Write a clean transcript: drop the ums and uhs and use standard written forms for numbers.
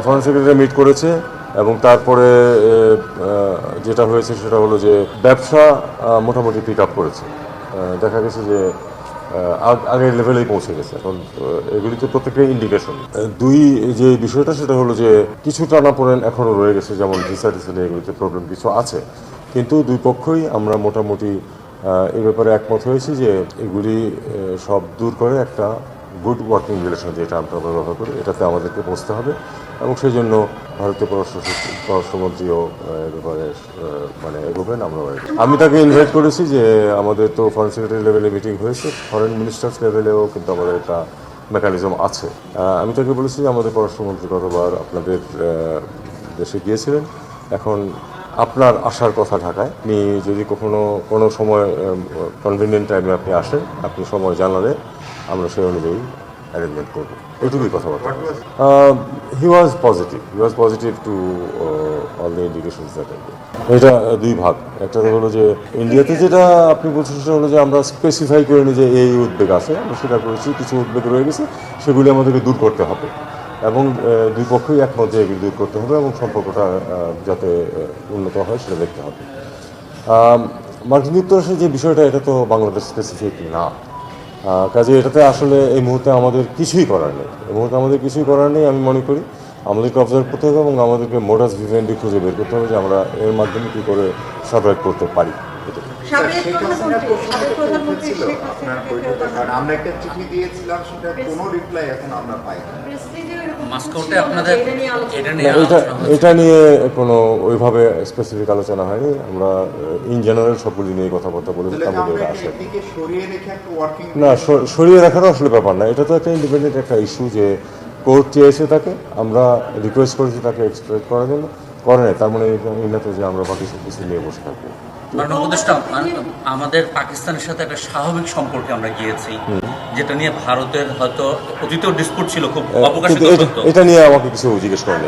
Foreign secretary meet করেছে এবং তারপরে যেটা হয়েছে সেটা হলো যে ব্যবসা মোটামুটি পিক আপ করেছে। দেখা গেছে যে আগের লেভেলেই পৌঁছে গেছে। এখন এগুলি তো প্রত্যেকটাই ইন্ডিকেশন। দুই যে বিষয়টা সেটা হলো যে কিছু টানাপোড়েন এখনও রয়ে গেছে, যেমন ভিসা টিসা নিয়ে এগুলিতে প্রবলেম কিছু আছে, কিন্তু দুই পক্ষই আমরা মোটামুটি এই ব্যাপারে একমত হয়েছি যে এগুলি সব দূর করে একটা গুড ওয়ার্কিং রিলেশন, যে টার্মটা আমরা ব্যবহার করি, এটাতে আমাদেরকে পৌঁছতে হবে এবং সেই জন্য ভারতীয় পররাষ্ট্রমন্ত্রীও ব্যাপারে মানে এগোবেন। আমি তাকে ইনভাইট করেছি যে আমাদের তো ফরেন সেক্রেটারি লেভেলে মিটিং হয়েছে, ফরেন মিনিস্টার্স লেভেলেও কিন্তু আমাদের একটা মেকানিজম আছে। আমি তাকে বলেছি যে আমাদের পররাষ্ট্রমন্ত্রী গতবার আপনাদের দেশে গিয়েছিলেন, এখন আপনার আসার কথা ঢাকায়, আপনি যদি কোনো সময় কনভিনিয়েন্ট টাইমে আপনি আসেন, আপনি সময় জানালে আমরা সেই অনুযায়ী অ্যারেঞ্জমেন্ট করবো। এটুকুই কথাবার্তা। He was positive to all the indications that I gave. এটা দুই ভাগ। একটা হলো যে ইন্ডিয়াতে যেটা আপনি বলছেন সেটা হলো যে আমরা স্পেসিফাই করে নিই যে এই উদ্বেগ আছে, আমরা সেটা করেছি, কিছু উদ্বেগ রয়ে গেছে, সেগুলি আমাদেরকে দূর করতে হবে এবং দুই পক্ষই একমত যে এগুলি দূর করতে হবে এবং সম্পর্কটা যাতে উন্নত হয় সেটা দেখতে হবে। মার্কিন যুক্তরাষ্ট্রের যে বিষয়টা, এটা তো বাংলাদেশ স্পেসিফিক না, কাজে এটাতে আসলে এই মুহূর্তে আমাদের কিছুই করার নেই। আমি মনে করি আমাদেরকে অবজার্ভ করতে হবে এবং আমাদেরকে মোডাস ভিভেন্ডি খুঁজে বের করতে হবে যে আমরা এর মাধ্যমে কী করে সার্ভাইভ করতে পারি। আমরা একটা চিঠি দিয়েছিলাম, সেটা কোনো রিপ্লাই এখন আমরা পাই না। এটা নিয়ে কোনো ওইভাবে স্পেসিফিক আলোচনা হয়নি। আমরা ইন জেনারেল সবগুলি নিয়ে কথাবার্তা বলেছি, তার মধ্যে আসে না, সরিয়ে রাখারও আসলে ব্যাপার না। এটা তো একটা ইন্ডিপেন্ডেন্ট একটা ইস্যু যে কোর্ট চেয়েছে তাকে, আমরা রিকোয়েস্ট করেছি তাকে এক্সপ্রেস করার জন্য, করে নাই তার মানে এই না তো যে আমরা বাকি সব কিছু নিয়ে বসে থাকবো। আমাদের পাকিস্তানের সাথে একটা স্বাভাবিক সম্পর্কে আমরা গিয়েছি, যেটা নিয়ে ভারতের হয়তো অতীতেও ডিসপুট ছিল, খুব অবকাশিত। এটা নিয়ে আমাকে কিছু জিজ্ঞেস করেন।